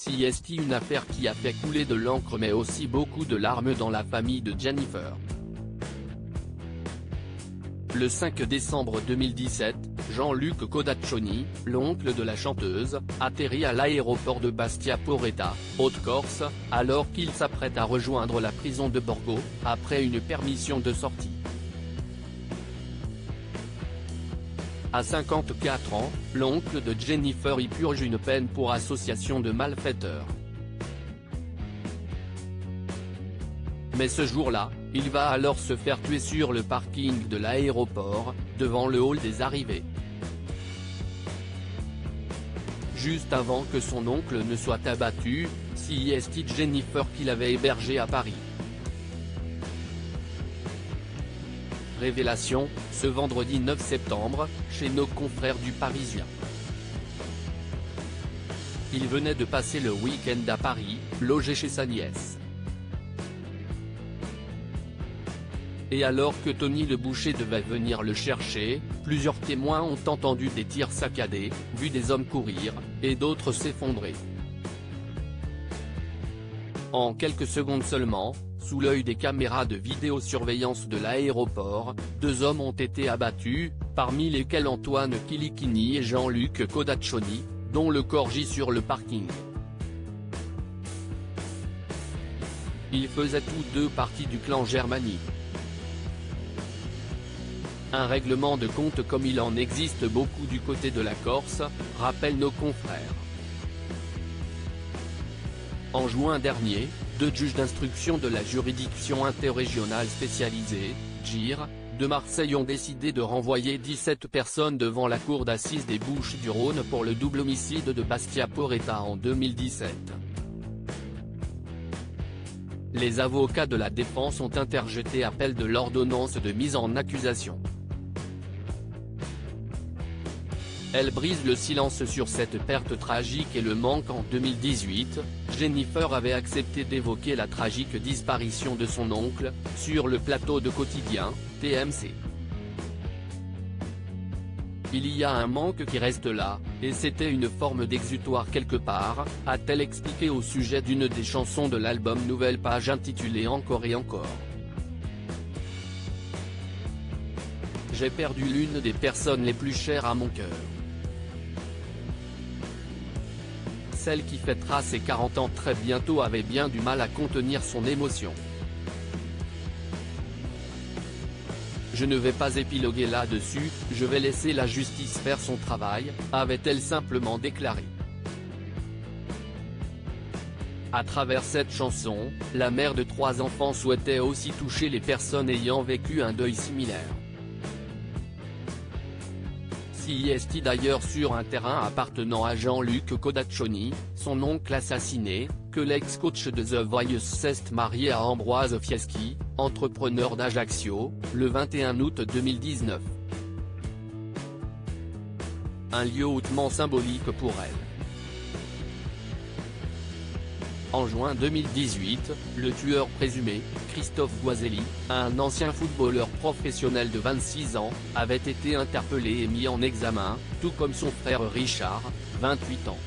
C'est une affaire qui a fait couler de l'encre mais aussi beaucoup de larmes dans la famille de Jennifer. Le 5 décembre 2017, Jean-Luc Codaccioni, l'oncle de la chanteuse, atterrit à l'aéroport de Bastia Porretta, Haute-Corse, alors qu'il s'apprête à rejoindre la prison de Borgo, après une permission de sortie. À 54 ans, l'oncle de Jennifer y purge une peine pour association de malfaiteurs. Mais ce jour-là, il va alors se faire tuer sur le parking de l'aéroport, devant le hall des arrivées. Juste avant que son oncle ne soit abattu, c'est Jennifer qui l'avait hébergé à Paris. Révélation, ce vendredi 9 septembre, chez nos confrères du Parisien. Il venait de passer le week-end à Paris, logé chez sa nièce. Et alors que Tony le boucher devait venir le chercher, plusieurs témoins ont entendu des tirs saccadés, vu des hommes courir, et d'autres s'effondrer. En quelques secondes seulement, sous l'œil des caméras de vidéosurveillance de l'aéroport, 2 hommes ont été abattus, parmi lesquels Antoine Kilichini et Jean-Luc Codaccioni, dont le corps gît sur le parking. Ils faisaient tous deux partie du clan Germani. Un règlement de compte comme il en existe beaucoup du côté de la Corse, rappellent nos confrères. En juin dernier, 2 juges d'instruction de la juridiction interrégionale spécialisée, JIR, de Marseille ont décidé de renvoyer 17 personnes devant la cour d'assises des Bouches-du-Rhône pour le double homicide de Bastia Porretta en 2017. Les avocats de la défense ont interjeté appel de l'ordonnance de mise en accusation. Elle brise le silence sur cette perte tragique et le manque. En 2018, Jennifer avait accepté d'évoquer la tragique disparition de son oncle, sur le plateau de Quotidien, TMC. Il y a un manque qui reste là, et c'était une forme d'exutoire quelque part, a-t-elle expliqué au sujet d'une des chansons de l'album Nouvelle Page intitulée Encore et encore. J'ai perdu l'une des personnes les plus chères à mon cœur. Celle qui fêtera ses 40 ans très bientôt avait bien du mal à contenir son émotion. Je ne vais pas épiloguer là-dessus, je vais laisser la justice faire son travail, avait-elle simplement déclaré. À travers cette chanson, la mère de 3 enfants souhaitait aussi toucher les personnes ayant vécu un deuil similaire. C'est d'ailleurs sur un terrain appartenant à Jean-Luc Codaccioni, son oncle assassiné, que l'ex-coach de The Voice s'est marié à Ambroise Fieschi, entrepreneur d'Ajaccio, le 21 août 2019. Un lieu hautement symbolique pour elle. En juin 2018, le tueur présumé, Christophe Boiseli, un ancien footballeur professionnel de 26 ans, avait été interpellé et mis en examen, tout comme son frère Richard, 28 ans.